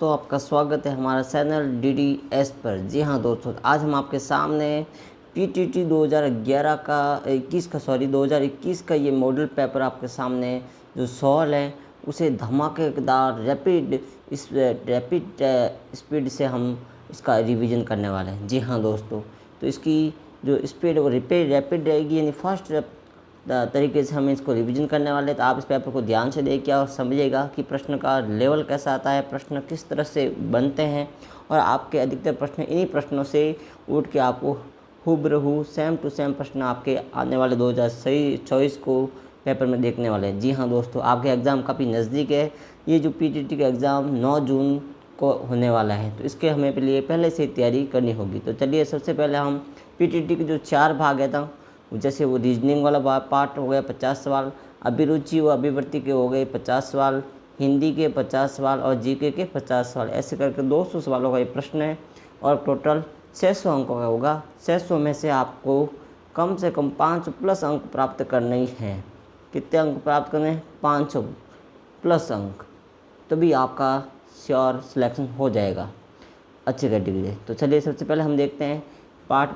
तो आपका स्वागत है हमारा चैनल DDS पर। जी हाँ दोस्तों, आज हम आपके सामने PTT 2011 का 2021 का ये मॉडल पेपर आपके सामने जो सवाल है उसे धमाकेदार रैपिड स्पीड से हम इसका रिवीजन करने वाले हैं। जी हाँ दोस्तों, तो इसकी जो स्पीड वो रैपिड रहेगी, यानी फास्ट तरीके से हम इसको रिवीजन करने वाले हैं। तो आप इस पेपर को ध्यान से देखिए और समझिएगा कि प्रश्न का लेवल कैसा आता है, प्रश्न किस तरह से बनते हैं, और आपके अधिकतर प्रश्न इन्हीं प्रश्नों से उठ के आपको हुबहू सेम टू सेम प्रश्न आपके आने वाले 2024 को पेपर में देखने वाले हैं। जी हाँ दोस्तों, आपके एग्ज़ाम काफ़ी नज़दीक है। ये जो PTT का एग्ज़ाम 9 जून को होने वाला है, तो इसके हमें लिए पहले से तैयारी करनी होगी। तो चलिए सबसे पहले हम PTT के जो 4 भाग है था, जैसे वो रीजनिंग वाला पार्ट हो गया 50 सवाल, अभिरुचि व अभिवृत्ति के हो गए 50 सवाल, हिंदी के 50 सवाल और GK के 50 सवाल, ऐसे करके 200 सवालों का ये प्रश्न है और टोटल 600 अंकों का होगा। 600 में से आपको कम से कम 5+ अंक प्राप्त करने ही हैं। कितने अंक प्राप्त करने हैं? 500+ अंक, तभी आपका श्योर सिलेक्शन हो जाएगा अच्छी कैटेगरी। तो चलिए सबसे पहले हम देखते हैं पार्ट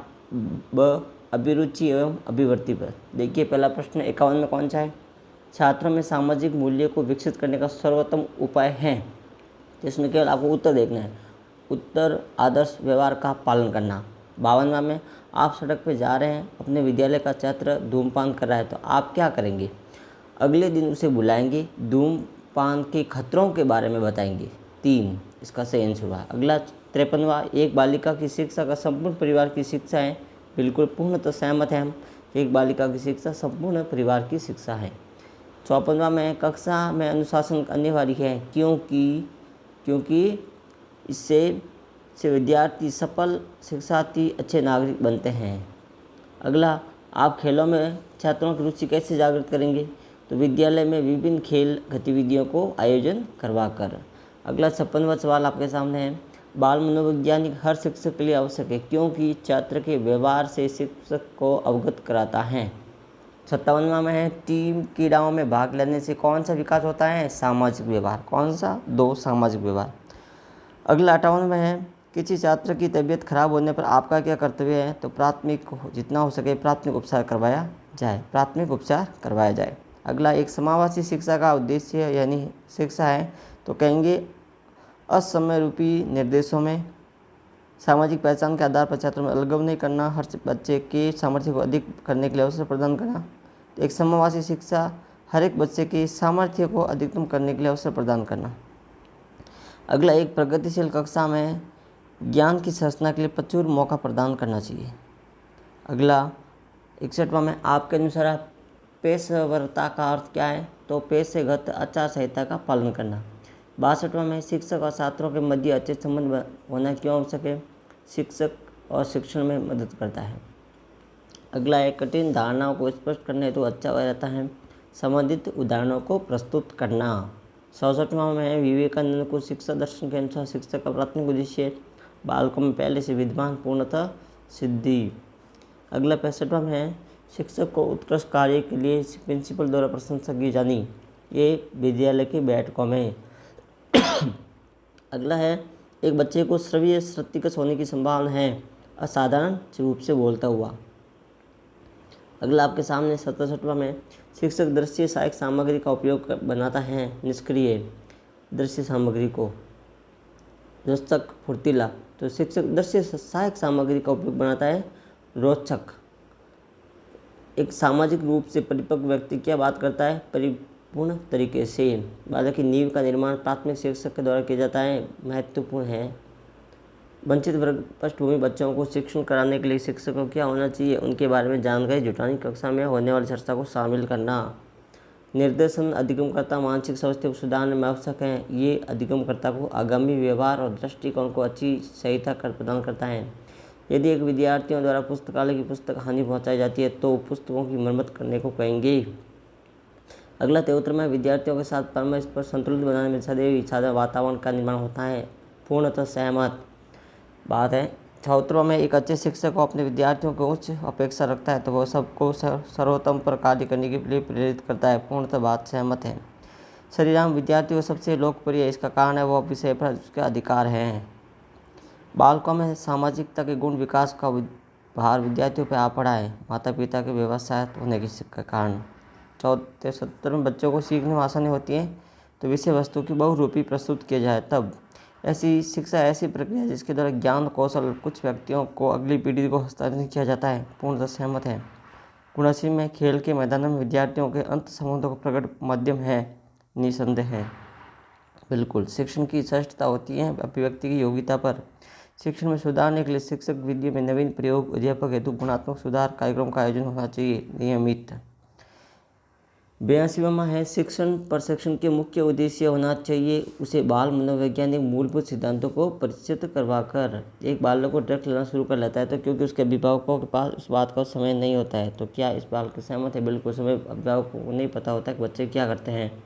ब, अभिरुचि एवं अभिवृत्ति पर। देखिए पहला प्रश्न 51 में कौन सा है? छात्रों में सामाजिक मूल्य को विकसित करने का सर्वोत्तम उपाय है। तो इसमें केवल आपको उत्तर देखना है। उत्तर, आदर्श व्यवहार का पालन करना। 52वां में, आप सड़क पर जा रहे हैं, अपने विद्यालय का छात्र धूम्रपान कर रहा है, तो आप क्या करेंगे? अगले दिन उसे बुलाएंगे, धूम्रपान के खतरों के बारे में बताएंगे। 3 इसका सही आंसर हुआ। अगला 53वां, एक बालिका की शिक्षा का संपूर्ण परिवार की शिक्षा है। बिल्कुल पूर्णतः सहमत हैं हम। एक बालिका की शिक्षा संपूर्ण परिवार की शिक्षा है। 54वां में, कक्षा में अनुशासन अनिवार्य है क्योंकि इससे विद्यार्थी सफल शिक्षार्थी अच्छे नागरिक बनते हैं। अगला, आप खेलों में छात्रों की रुचि कैसे जागृत करेंगे? तो विद्यालय में विभिन्न खेल गतिविधियों को आयोजन करवाकर। अगला 56वां सवाल आपके सामने है, बाल मनोवैज्ञानिक हर शिक्षक के लिए आवश्यक है क्योंकि छात्र के व्यवहार से शिक्षक को अवगत कराता है। 57वां में है, टीम क्रीड़ाओं में भाग लेने से कौन सा विकास होता है? सामाजिक व्यवहार। कौन सा? 2 सामाजिक व्यवहार। अगला 58 में है, किसी छात्र की तबीयत खराब होने पर आपका क्या कर्तव्य है? तो जितना हो सके प्राथमिक उपचार करवाया जाए। अगला, एक समावेशी शिक्षा का उद्देश्य यानी शिक्षा है, तो कहेंगे असमय रूपी निर्देशों में सामाजिक पहचान के आधार पर छात्रों में अलगाव नहीं करना, हर बच्चे के सामर्थ्य को अधिक करने के लिए अवसर प्रदान करना। एक समवासी शिक्षा, हर एक बच्चे के सामर्थ्य को अधिकतम करने के लिए अवसर प्रदान करना। अगला, एक प्रगतिशील कक्षा में ज्ञान की संरचना के लिए प्रचुर मौका प्रदान करना चाहिए। अगला 61वां में, आपके अनुसार पेशेवरता का अर्थ क्या है? तो पेशेगत आचार संहिता का पालन करना। 62वां में, शिक्षक और छात्रों के मध्य अच्छे संबंध होना क्यों आवश्यक है? शिक्षक और शिक्षण में मदद करता है। अगला है, कठिन धारणाओं को स्पष्ट करने हेतु अच्छा रहता है संबंधित उदाहरणों को प्रस्तुत करना। 67वां में है, विवेकानंद को शिक्षा दर्शन के अनुसार शिक्षक का प्राथमिक उद्देश्य बालकों में पहले से विद्वान पूर्णतः सिद्धि। अगला 65वां में है, शिक्षक को उत्कृष्ट कार्य के लिए प्रिंसिपल द्वारा प्रशंसा की जानी, ये विद्यालय की बैठकों में। अगला है, एक बच्चे को श्रव्य शक्तिकस होने की संभावना है असाधारण रूप से बोलता हुआ। अगला आपके सामने 67वां में, शिक्षक दृश्य सहायक सामग्री का उपयोग बनाता है निष्क्रिय दृश्य सामग्री को रोचक फुर्तीला, तो शिक्षक दृश्य सहायक सामग्री का उपयोग बनाता है रोचक। एक सामाजिक रूप से परिपक्व व्यक्ति क्या बात करता है? परिपूर्ण तरीके से। बालक की नींव का निर्माण प्राथमिक शिक्षक के द्वारा किया जाता है, महत्वपूर्ण है। वंचित वर्ग पृष्ठभूमि बच्चों को शिक्षण कराने के लिए शिक्षक को क्या होना चाहिए? उनके बारे में जानकारी जुटानी, कक्षा में होने वाली चर्चा को शामिल करना। निर्देशन अधिगमकर्ता मानसिक स्वास्थ्य को सुधारने में आवश्यक है, ये अधिगमकर्ता को आगामी व्यवहार और दृष्टिकोण को अच्छी सहायता प्रदान करता है। यदि एक विद्यार्थियों द्वारा पुस्तकालय की पुस्तक हानि पहुंचाई जाती है तो पुस्तकों की मरम्मत करने को कहेंगे। अगला 73 में, विद्यार्थियों के साथ परामर्श पर संतुलित बनाने में सदैव छात्र वातावरण का निर्माण होता है, पूर्णतः सहमत बात है। 74 में, एक अच्छे शिक्षक को अपने विद्यार्थियों को उच्च अपेक्षा रखता है तो वह सबको सर्वोत्तम पर कार्य करने के लिए प्रेरित करता है, पूर्णतः बात सहमत है। श्रीराम विद्यार्थी को सबसे लोकप्रिय, इसका कारण है वो विषय पर उसके अधिकार हैं। बालकों में सामाजिकता के गुण विकास का भार विद्यार्थियों पर आ पड़ा है, माता पिता के व्यवसाय होने के कारण। 74 में बच्चों को सीखने में आसानी होती है तो विषय वस्तु की बहुरूपी प्रस्तुत किया जाए तब। ऐसी शिक्षा ऐसी प्रक्रिया जिसके द्वारा ज्ञान कौशल कुछ व्यक्तियों को अगली पीढ़ी को हस्तांतरित किया जाता है, पूर्णतः सहमत है। गुणासी में खेल के मैदानों में विद्यार्थियों के अंत संबंधों का प्रकट माध्यम है, निसंदेह है। बिल्कुल, शिक्षण की श्रेष्ठता होती है अभिव्यक्ति की योग्यता पर। शिक्षण में सुधारने के लिए शिक्षक विद्या में नवीन प्रयोग, अध्यापक हेतु गुणात्मक सुधार कार्यक्रम का आयोजन होना चाहिए नियमित। 82वां है शिक्षण प्रशिक्षण के मुख्य उद्देश्य होना चाहिए उसे बाल मनोवैज्ञानिक मूलभूत सिद्धांतों को परिचित करवाकर। एक बालक को ड्रग्स लेना शुरू कर लेता है तो क्योंकि उसके अभिभावकों के पास उस बात का समय नहीं होता है। तो क्या इस बालक के सहमत है? बिल्कुल, समय अभिभावकों को नहीं पता होता कि बच्चे क्या करते हैं।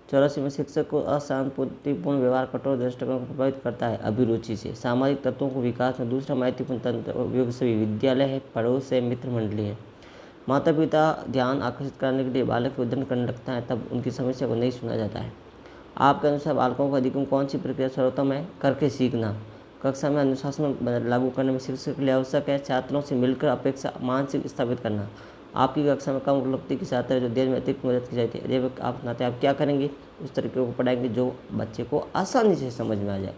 84 में शिक्षक को अशांतिपूर्ण व्यवहार कठोर दृष्टिकोण को प्रभावित करता है अभिरुचि से। सामाजिक तत्वों को विकास में दूसरा महत्वपूर्ण तंत्र उपयोग सभी विद्यालय है, पड़ोस है, मित्र मंडली है। माता पिता ध्यान आकर्षित करने के लिए बालक को उद्धरण करने लगता है तब उनकी समस्या को नहीं सुना जाता है। आपके अनुसार बालकों को अधिकतम कौन सी प्रक्रिया सर्वोत्तम है? करके सीखना। कक्षा में अनुशासन लागू करने में शिक्षक के लिए आवश्यक है छात्रों से मिलकर अपेक्षा मानसिक स्थापित करना। आपकी कक्षा में कम उपलब्धि के छात्र जो देर में अतिरिक्त मदद की जाती है, अध्यापक आप नाते आप क्या करेंगे? उस तरीके को पढ़ाएंगे जो बच्चे को आसानी से समझ में आ जाए।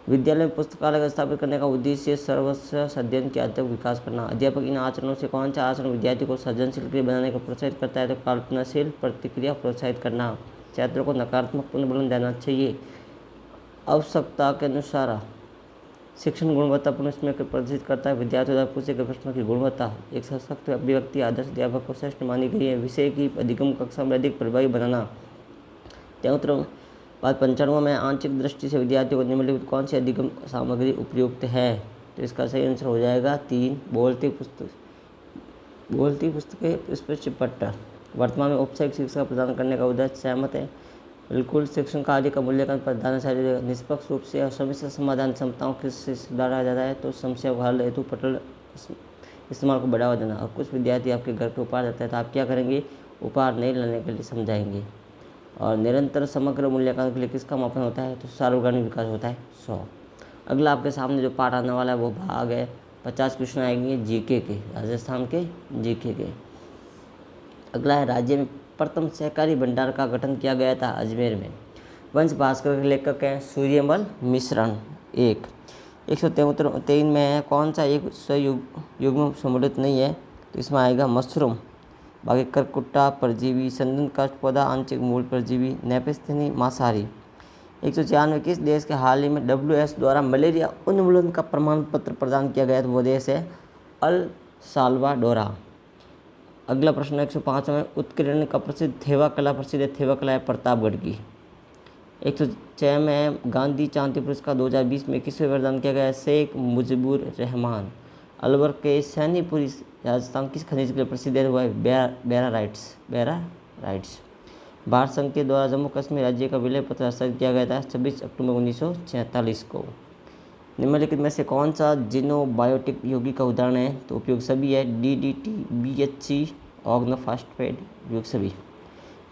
विद्यालय में पुस्तकालय स्थापित करने का उद्देश्य सर्वस्व अध्ययन के अध्ययन विकास करना। अध्यापक इन आचरणों से कौन सा आचरण विद्यार्थी को सृजनशील क्रिया बनाने को प्रोत्साहित करता है? तो कल्पनाशील प्रतिक्रिया प्रोत्साहित करना। छात्रों को नकारात्मक पुनर्बलन देना चाहिए। आवश्यकता के अनुसार शिक्षण गुणवत्तापूर्ण इसमें प्रदर्शित करता है। विद्यार्थियों द्वारा पूछे गए प्रश्नों की गुणवत्ता एक सशक्त अभिव्यक्ति आदर्श अध्यापक को श्रेष्ठ मानी गई है। विषय की अधिगम कक्षा में अधिक प्रभावी बनाना। 95 में आंशिक दृष्टि से विद्यार्थियों को निम्नलिखित कौन सी अधिगम सामग्री उपयुक्त है? तो इसका सही आंसर हो जाएगा 3 बोलती पुस्तकें स्पष्ट पट्ट। वर्तमान में औपचारिक शिक्षा प्रदान करने का उद्देश्य सहमत है। बिल्कुल, शिक्षण कार्य का मूल्यांकन प्रधानशाली निष्पक्ष रूप से और समस्या समाधान क्षमताओं से सुधारा जाता है। तो समस्या को हल हेतु पटल इस्तेमाल को बढ़ावा देना। और कुछ विद्यार्थी आपके घर पे उपहार देते हैं तो आप क्या करेंगे? उपहार नहीं लाने के लिए समझाएंगे। और निरंतर समग्र मूल्यांकन के लिए किसका मापन होता है? तो सार्वजनिक विकास होता है 100। अगला आपके सामने जो पाठ आने वाला है वो भाग है 50 क्वेश्चन आएंगे जीके के, राजस्थान के जीके के। अगला है राज्य में प्रथम सहकारी भंडार का गठन किया गया था अजमेर में। वंश भास्कर के लेखक हैं सूर्यमल मिश्रण। 173 में है कौन सा एक युग्म सम्मिलित नहीं है? तो इसमें आएगा मशरूम। बाकी करकुट्टा परजीवी, संदन काष्ठ पौधा, आंशिक मूल परजीवी, नेपेस्थेनी मांसाहारी। 194 किस देश के हाल ही में WS द्वारा मलेरिया उन्मूलन का प्रमाण पत्र प्रदान किया गया? तो वो देश है अल साल्वाडोरा। अगला प्रश्न 105 में उत्कीर्ण का प्रसिद्ध थेवा कला प्रसिद्ध है। थेवा कला है प्रतापगढ़ की। 106 में गांधी शांति पुरस्कार 2020 में किसे प्रदान किया गया है? शेख मुजीबुर रहमान। अलवर के सैनीपुरी राजस्थान किस खनिज के लिए प्रसिद्ध है? वह बेराराइट्स। भारत संघ के द्वारा जम्मू कश्मीर राज्य का विलय पत्र हस्ताक्षर किया गया था 26 अक्टूबर 1946 को। निम्नलिखित में से कौन सा जीनोबायोटिक यौगिक का उदाहरण है? तो उपयोग सभी है। DDT, BHC, ऑर्गेनोफॉस्फेट, उपयोग सभी।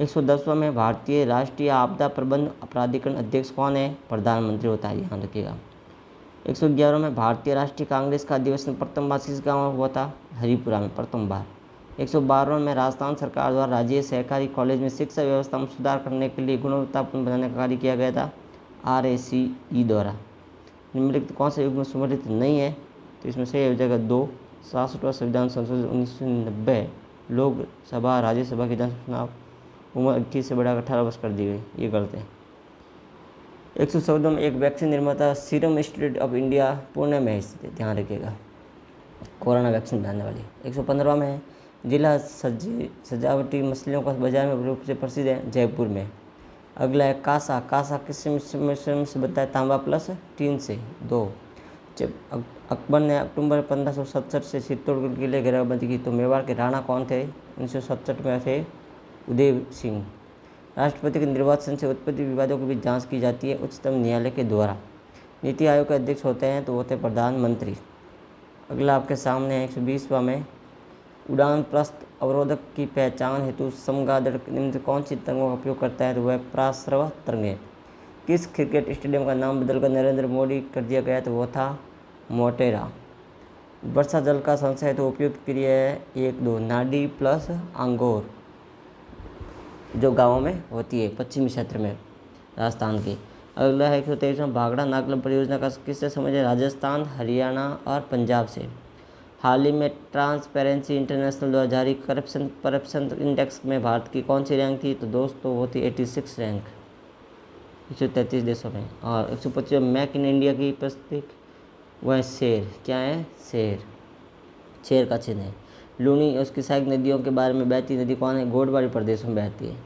110वां में भारतीय राष्ट्रीय आपदा प्रबंधन प्राधिकरण अध्यक्ष कौन है? प्रधानमंत्री होता है, ध्यान रखिएगा। 111 में भारतीय राष्ट्रीय कांग्रेस का अधिवेशन प्रथम बार किस गाँव में हुआ था? हरिपुरा में प्रथम बार। 112 में राजस्थान सरकार द्वारा राज्य सहकारी कॉलेज में शिक्षा व्यवस्था में सुधार करने के लिए गुणवत्तापूर्ण बनाने का कार्य किया गया था RACE द्वारा। निम्नलिखित कौन सा युग्म सम्मिलित नहीं है? तो इसमें सही हो जाएगा 2। 67वां संविधान संशोधन 1990 लोकसभा राज्यसभा के चुनाव उम्र 21 से बढ़ाकर 18 वर्ष कर दी गई, ये गलत है। 114 में एक वैक्सीन निर्माता serum institute of India Pune में स्थित, ध्यान रखिएगा, कोरोना वैक्सीन बनाने वाली। 115 में है जिला सजावटी मछलियों का बाजार में रूप से प्रसिद्ध है जयपुर में। अगला है कासा। कासा किस मिश्रण से बनता है? तांबा प्लस टीन से 2। जब अकबर ने अक्टूबर 1567 से चित्तौड़गढ़ के लिए घेराबंदी की तो मेवाड़ के राणा कौन थे? 1967 में थे उदय सिंह। राष्ट्रपति के निर्वाचन से उत्पत्ति विवादों की भी जांच की जाती है उच्चतम न्यायालय के द्वारा। नीति आयोग के अध्यक्ष होते हैं तो होते प्रधानमंत्री। अगला आपके सामने है 120वां में उड़ान प्रस्थ अवरोधक की पहचान हेतु चमगादड़ निम्न से कौन सी तरंगों का उपयोग करता है, तो वह पराश्रव तरंगें। किस क्रिकेट स्टेडियम का नाम बदलकर नरेंद्र मोदी कर दिया गया, तो वो था मोटेरा। वर्षा जल का संचय हेतु उपयुक्त क्रिया है 1-2 नाडी प्लस अंगोर, जो गाँवों में होती है पश्चिमी क्षेत्र में राजस्थान की। अगला है 123वां भाखड़ा नागलम परियोजना का किससे संबंध है, राजस्थान, हरियाणा और पंजाब से। हाल ही में ट्रांसपेरेंसी इंटरनेशनल द्वारा जारी करप्शन इंडेक्स में भारत की कौन सी रैंक थी, तो दोस्तों वो थी 86 रैंक 133 देशों में। और 125 मेक इन इंडिया की प्रतीक वह शेर, क्या है, शेर का चिन्ह है। लूनी और उसकी सहायक नदियों के बारे में बहती नदी कौन है, गोडवाड़ी प्रदेश में बहती है।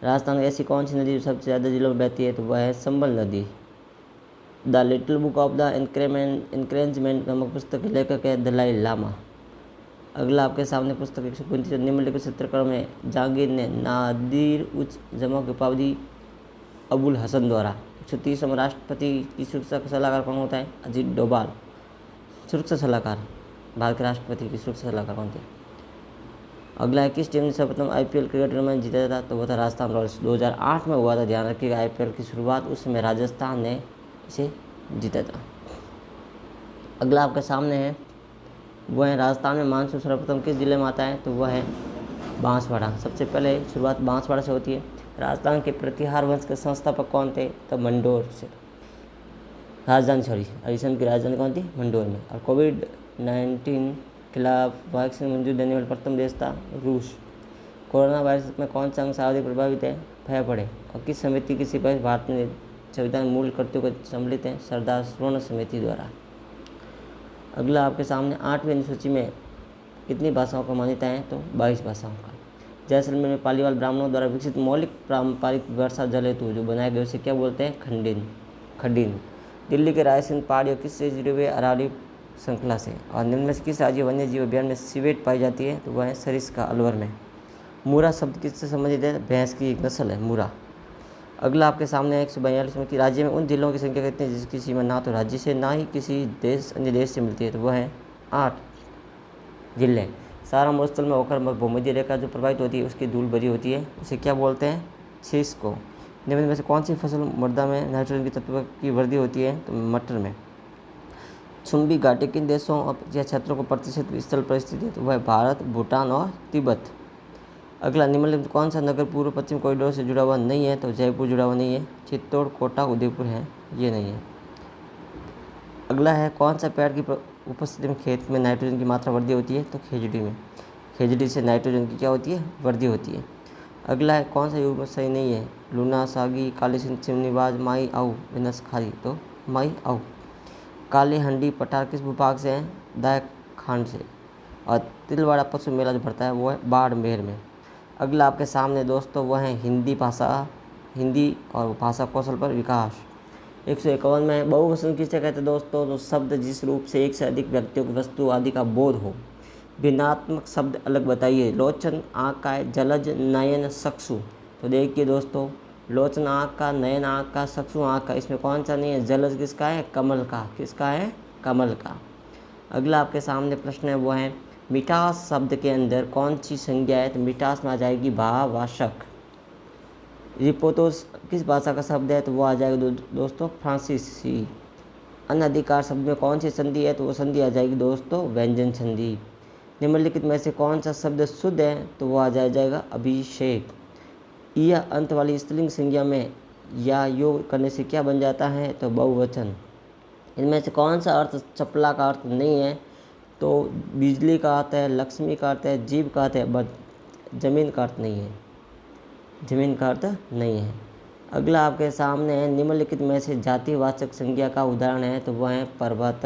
राजस्थान में ऐसी कौन सी नदी जो सबसे ज़्यादा जिलों में बहती है, तो वह है संबल नदी। The little book of the encouragement नामक पुस्तक के लेखक है दलाई लामा। अगला आपके सामने पुस्तक 135 निम्नलिखित चित्रकारों में जहांगीर ने नादिर उच्च जमा की उपाधि अबुल हसन द्वारा। 130वां राष्ट्रपति की सुरक्षा का सलाहकार कौन होता है, अजीत डोभाल। सुरक्षा सलाहकार, भारत के राष्ट्रपति की सुरक्षा सलाहकार कौन थे। अगला है किस टीम ने सर्वप्रथम IPL क्रिकेट टूर्नामेंट जीता था, तो वो था राजस्थान रॉयल्स। 2008 में हुआ था, ध्यान रखिएगा, IPL की शुरुआत, उस समय राजस्थान ने इसे जीता था। अगला आपके सामने है वह है राजस्थान में मानसून सर्वप्रथम किस जिले में आता है, तो वह है बांसवाड़ा। सबसे पहले शुरुआत बांसवाड़ा से होती है। राजस्थान के प्रतिहार वंश के संस्थापक कौन थे, तो मंडोर से। हरिशन की राजधानी कौन थी, मंडोर में। और कोविड-19 खिलाफ वैक्सीन मंजूरी देने वाला प्रथम देश था रूस। कोरोना वायरस में कौन सा अंग सर्वाधिक प्रभावित है, फेफड़े। और किस समिति की सिफारिश भारत में संविधान मूल कर्तव्यों को सम्मिलित है, सरदार स्वर्ण समिति द्वारा। अगला आपके सामने 8वीं अनुसूची में कितनी भाषाओं का मान्यता है, तो 22 भाषाओं का। जैसलमेर में पालीवाल ब्राह्मणों द्वारा विकसित मौलिक पारंपरिक वर्षा जल हेतु जो बनाए गए उसे क्या बोलते हैं, खंडीन। दिल्ली के रायसेन पहाड़ियों किससे जुड़े हुए, अरावली श्रृंखला से। और निम्न में से किस राज्य वन्य जीव अभ्यारण्य में सिवेट पाई जाती है, तो वह है सरिस्का अलवर में। मूरा शब्द किससे संबंधित है, भैंस की एक नस्ल है मूरा। अगला आपके सामने 142 में कि राज्य में उन जिलों की संख्या कितनी है जिसकी सीमा ना तो राज्य से ना ही किसी अन्य देश से मिलती है, तो वह है 8 जिले। सारा मरुस्थल में होकर भूमध्य रेखा जो प्रभावित होती है उसकी धूल भरी होती है, उसे क्या बोलते हैं, शीश। निम्न में से कौन सी फसल मृदा में नाइट्रोजन की तत्व की वृद्धि होती है, तो मटर में। चुंबी घाटी किन देशों या क्षेत्रों को प्रतिष्ठित स्थल परिस्थिति है, तो वह भारत, भूटान और तिब्बत। अगला निम्नलिखित कौन सा नगर पूर्व पश्चिम कॉरिडोर से जुड़ा हुआ नहीं है, तो जयपुर जुड़ा हुआ नहीं है, चित्तौड़, कोटा, उदयपुर है, ये नहीं है। अगला है कौन सा पेड़ की उपस्थिति में खेत में नाइट्रोजन की मात्रा वृद्धि होती है, तो खेजड़ी में। खेजड़ी से नाइट्रोजन की क्या होती है, वृद्धि होती है। अगला है कौन सा युग्म सही नहीं है, लूना, सागी, काली चिमनीबाज, माई आऊ, विनस खारी, तो माई आऊ। काली हंडी पठार किस भूभाग से है, दायक खांड से। और तिलवाड़ा पशु मेला जो भरता है वो है बाड़मेर में। अगला आपके सामने दोस्तों वह है हिंदी और भाषा कौशल पर विकास। 151 में बहुवचन किसे कहते हैं दोस्तों, तो शब्द जिस रूप से एक से अधिक व्यक्तियों की वस्तु आदि का बोध हो। भिन्नात्मक शब्द अलग बताइए, लोचन आँख का है, जलज नयन चक्षु। तो देखिए दोस्तों, लोचन आँख का, नयन आँख का, चक्षु आँख का, इसमें कौन सा नहीं है, जलज किसका है, कमल का। किसका है, कमल का। अगला आपके सामने प्रश्न है वो है मिठास शब्द के अंदर कौन सी संज्ञा है, तो मिठास में आ जाएगी भावाशक। रिपोतोस किस भाषा का शब्द है, तो वो आ जाएगा दोस्तों फ्रांसीसी। अनधिकार शब्द में कौन सी संधि है, तो वो संधि आ जाएगी दोस्तों व्यंजन संधि। निम्नलिखित में से कौन सा शब्द शुद्ध है, तो वो आ जाएगा अभिषेक। यह अंत वाली स्त्रीलिंग संज्ञा में या योग करने से क्या बन जाता है, तो बहुवचन। इनमें से कौन सा अर्थ चपला का अर्थ नहीं है, तो बिजली का अर्थ है, लक्ष्मी का अर्थ है, जीव का अर्थ है, बट जमीन का अर्थ नहीं है, जमीन का अर्थ नहीं है। अगला आपके सामने है निम्नलिखित में से जातिवाचक संज्ञा का उदाहरण है, तो वह है पर्वत।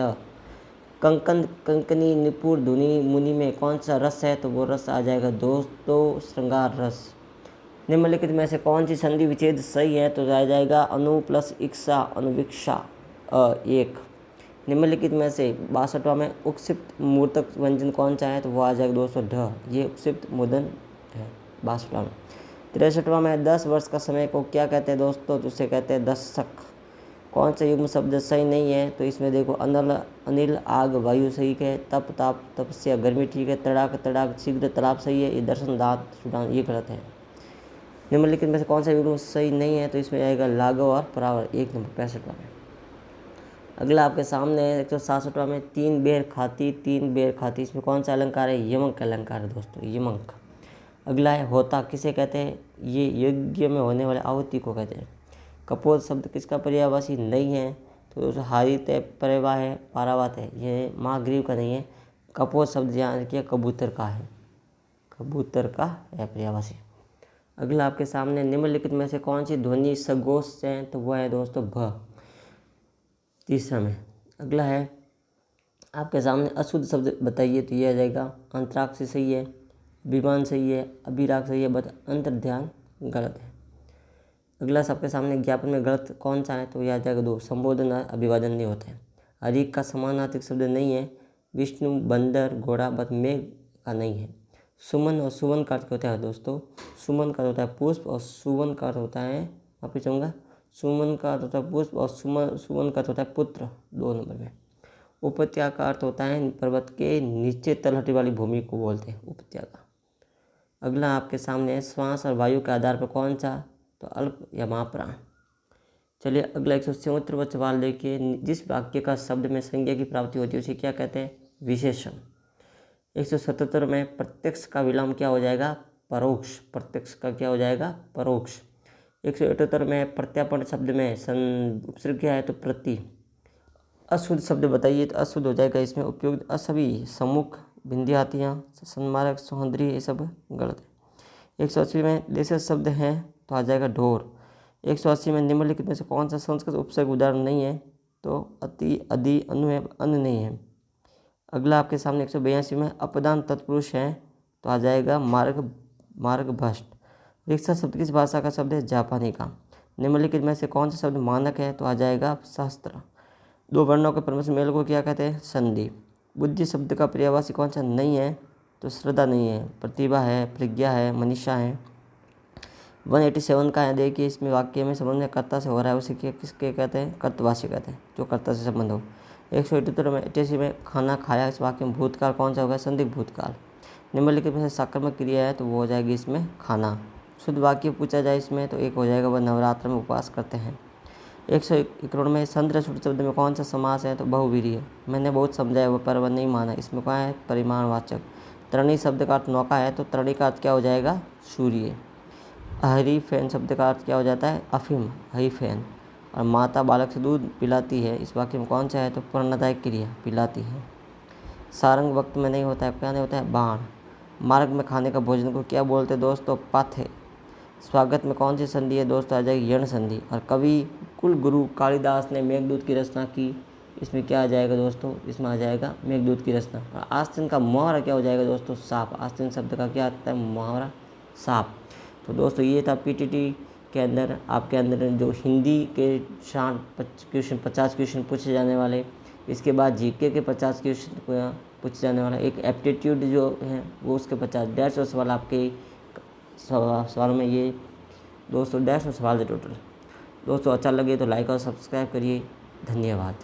कंकन, कंकनी, निपुर, धुनी, मुनि में कौन सा रस है, तो वो रस आ जाएगा दोस्तों श्रृंगार रस। निम्नलिखित में से कौन सी संधि विच्छेद सही है, तो आ जाएगा अनु प्लस इक्सा, अनुविक्षा एक। निम्नलिखित में से 62वां में उपसिप्त मूर्तक व्यंजन कौन सा है, तो वो आ जाएगा दोस्तों ढ, ये उपसिप्त मुदन है 62वां में। 63वां में 10 वर्ष का समय को क्या कहते हैं दोस्तों, तो उसे कहते हैं दशक। कौन सा युग्म शब्द सही नहीं है? तो इसमें देखो अनिल आग वायु सही है, तप ताप तपस्या गर्मी ठीक है, तड़ाक तड़ाक शीघ्र तालाब सही है, ये दर्शन दांत सुडान ये गलत है। निम्नलिखित में से कौन सा युग्म सही नहीं है? तो इसमें आएगा लाघव और परावर 1 नंबर 65वां में। अगला आपके सामने है 167वां में तीन बेर खाती, इसमें कौन सा अलंकार है? यमक अलंकार है दोस्तों, यमक। अगला है होता किसे कहते हैं? ये यज्ञ में होने वाले आहुति को कहते हैं। कपोत शब्द किसका पर्यायवाची नहीं है? तो दोस्तों हारित है, परेवा है, पारावात है, ये महाग्रीव का नहीं है। कपोत शब्द ध्यान रखिए कबूतर का है, कबूतर का है पर्यायवाची। अगला आपके सामने निम्नलिखित में से कौन सी ध्वनि सगोश है? तो वह है दोस्तों भ, तीसरा में। अगला है आपके सामने अशुद्ध शब्द बताइए, तो यह आ जाएगा अंतराक्ष सही है, विमान सही है, अभिराग सही है, बट अंतर्ध्यान गलत है। अगला सबके सामने ज्ञापन में गलत कौन सा है? तो यह आ जाएगा 2, संबोधन और अभिवादन नहीं होते हैं। हरिक का समानार्थक शब्द नहीं है, विष्णु बंदर घोड़ा बट मेघ का नहीं है। सुमन और सुवन का अर्थ होता है दोस्तों, सुमन का होता है पुष्प और सुवन का अर्थ होता है, वापस चाहूँगा, सुमन का अर्थ होता है पुष्प और सुवन का अर्थ होता है पुत्र, 2 नंबर में। उपत्या का अर्थ होता है पर्वत के नीचे तलहटी वाली भूमि को बोलते हैं उपत्या का। अगला आपके सामने है श्वास और वायु के आधार पर कौन सा? तो अल्प या महाप्राण। चलिए अगला 177वां सवाल देखिए, जिस वाक्य का शब्द में संज्ञा की प्राप्ति होती है उसे क्या कहते हैं? विशेषण। 177 में प्रत्यक्ष का विलोम क्या हो जाएगा? परोक्ष, प्रत्यक्ष का क्या हो जाएगा? परोक्ष। 178 में प्रत्यापन शब्द में उपसर्ग क्या है? तो प्रति। अशुद्ध शब्द बताइए, तो अशुद्ध हो जाएगा इसमें उपयुक्त असभी, सम्मुख, बिंदियातियाँ, सन्मार्ग, सौंदर्य, ये सब गलत है। 180 में देश शब्द है तो आ जाएगा ढोर। 180 में निम्नलिखित में से कौन सा संस्कृत उपसर्ग उदाहरण नहीं है? तो अति, अधि, अनु है, अन्न नहीं है। अगला आपके सामने 182 में अपदान तत्पुरुष है तो आ जाएगा मार्ग भ्रष्ट। रिक्शा शब्द किस भाषा का शब्द है? जापानी का। निम्नलिखित में से कौन सा शब्द मानक है? तो आ जाएगा शास्त्र। 2 वर्णों के परस्पर मेल को क्या कहते हैं? संधि। बुद्धि शब्द का पर्यायवाची कौन सा नहीं है? तो श्रद्धा नहीं है, प्रतिभा है, प्रज्ञा है, मनीषा है। 187 का है, देखिए इसमें वाक्य में संबंध कर्ता से हो रहा है उसे किसके कहते हैं? कर्तवाची कहते हैं, जो कर्ता से संबंध हो। 188 में खाना खाया, इस वाक्य में भूतकाल कौन सा होगा? संदिग्ध भूतकाल। निम्नलिखित में से साकर्मक क्रिया है तो वो हो जाएगी इसमें खाना। शुद्ध वाक्य पूछा जाए इसमें तो एक हो जाएगा वह नवरात्र में उपवास करते हैं। 191 में संद्र शुद्ध शब्द में कौन सा समास है? तो बहुवीर्य। मैंने बहुत समझाया पर वह नहीं माना, इसमें क्या है? परिमाणवाचक। तृणी शब्द का अर्थ नौका है तो तृणी का अर्थ क्या हो जाएगा? सूर्य। हरी फैन शब्द का अर्थ क्या हो जाता है? अफीम, हरी फैन। और माता बालक से दूध पिलाती है, इस वाक्य में कौन सा है? तो प्रेरणादायक क्रिया, पिलाती है। सारंग वक्त में नहीं होता है, क्या नहीं होता है? बाण। मार्ग में खाने का भोजन को क्या बोलते हैं दोस्तों? पथ है। स्वागत में कौन सी संधि है दोस्तों? आ जाएगी यण संधि। और कवि कुल गुरु कालिदास ने मेघदूत की रचना की, इसमें क्या आ जाएगा दोस्तों? इसमें आ जाएगा मेघदूत की रचना। और आस्तीन का मुहावरा क्या हो जाएगा दोस्तों? साप। आस्तीन शब्द का क्या आता है? मुहावरा, साप। तो दोस्तों ये था पीटीटी के अंदर आपके अंदर जो हिंदी के 50 क्वेश्चन पूछे जाने वाले, इसके बाद जीके के 50 क्वेश्चन पूछे जाने वाला, एक एप्टीट्यूड जो है वो उसके 150 सवाल आपके सवाल में, ये दोस्तों 150 सवाल है टोटल। दोस्तों अच्छा लगे तो लाइक और सब्सक्राइब करिए। धन्यवाद।